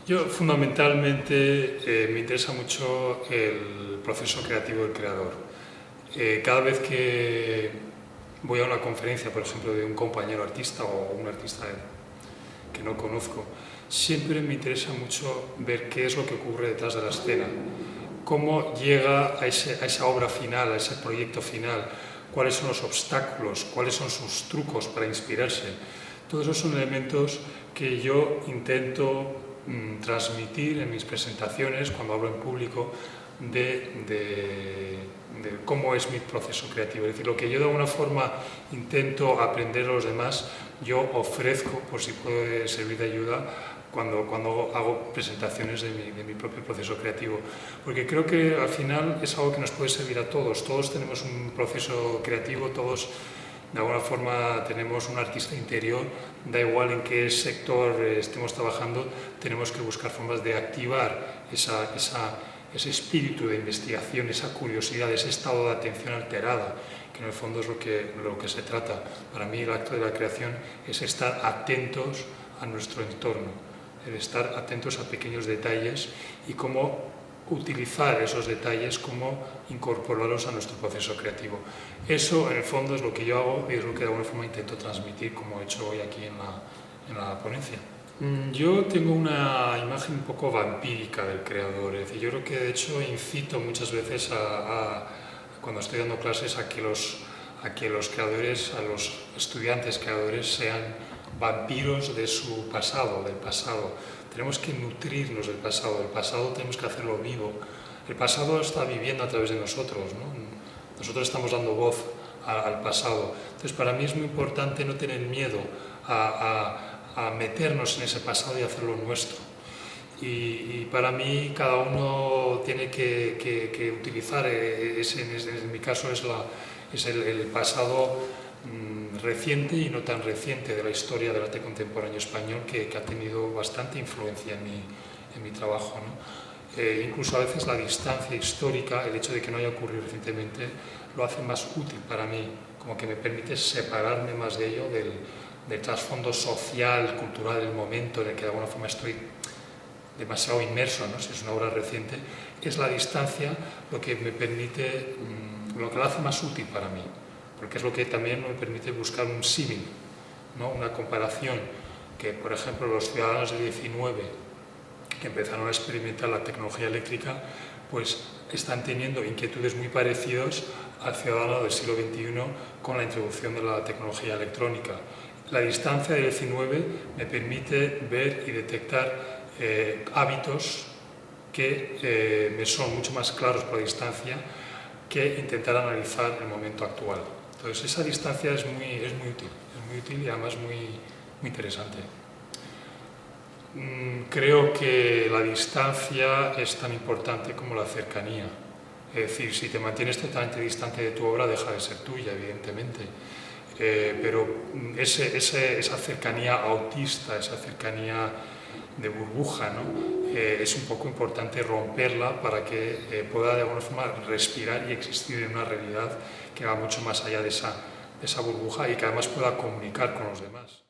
Yo fundamentalmente me interesa mucho el proceso creativo del creador. Cada vez que voy a una conferencia, por ejemplo, de un compañero artista o un artista que no conozco, siempre me interesa mucho ver qué es lo que ocurre detrás de la escena, cómo llega a esa obra final, a ese proyecto final, cuáles son los obstáculos, cuáles son sus trucos para inspirarse. Todos esos son elementos que yo intento transmitir en mis presentaciones, cuando hablo en público, de cómo es mi proceso creativo. Es decir, lo que yo de alguna forma intento aprender a los demás, yo ofrezco, por si puede servir de ayuda, cuando hago presentaciones de mi propio proceso creativo. Porque creo que al final es algo que nos puede servir a todos. Todos tenemos un proceso creativo, todos de alguna forma tenemos un artista interior, da igual en qué sector estemos trabajando, tenemos que buscar formas de activar ese espíritu de investigación, esa curiosidad, ese estado de atención alterada, que en el fondo es lo que se trata. Para mí el acto de la creación es estar atentos a nuestro entorno, el estar atentos a pequeños detalles y cómo utilizar esos detalles, cómo incorporarlos a nuestro proceso creativo. Eso en el fondo es lo que yo hago y es lo que de alguna forma intento transmitir, como he hecho hoy aquí en la ponencia. Yo tengo una imagen un poco vampírica del creador, es decir, yo creo que de hecho incito muchas veces cuando estoy dando clases a que los creadores, a los estudiantes creadores sean vampiros de su pasado, del pasado. Tenemos que nutrirnos del pasado tenemos que hacerlo vivo. El pasado está viviendo a través de nosotros, ¿no? Nosotros estamos dando voz al pasado. Entonces para mí es muy importante no tener miedo a meternos en ese pasado y hacerlo nuestro. Y para mí cada uno tiene que utilizar, en mi caso es el pasado reciente y no tan reciente de la historia del arte contemporáneo español que ha tenido bastante influencia en mi trabajo, ¿no? Incluso a veces la distancia histórica, el hecho de que no haya ocurrido recientemente, lo hace más útil para mí, como que me permite separarme más de ello, del trasfondo social, cultural del momento en el que de alguna forma estoy demasiado inmerso, ¿no? Si es una obra reciente, es la distancia lo que me permite, lo que la hace más útil para mí, porque es lo que también me permite buscar un símil, ¿no? Una comparación, que por ejemplo los ciudadanos del 19 que empezaron a experimentar la tecnología eléctrica, pues están teniendo inquietudes muy parecidas al ciudadano del siglo XXI con la introducción de la tecnología electrónica. La distancia del 19 me permite ver y detectar hábitos que me son mucho más claros por la distancia que intentar analizar el momento actual. Entonces esa distancia es muy útil y además muy interesante. Creo que la distancia es tan importante como la cercanía. Es decir, si te mantienes totalmente distante de tu obra, deja de ser tuya, evidentemente. Pero esa cercanía autista, esa cercanía de burbuja, ¿no? Es un poco importante romperla para que pueda de alguna forma respirar y existir en una realidad que va mucho más allá de esa burbuja y que además pueda comunicar con los demás.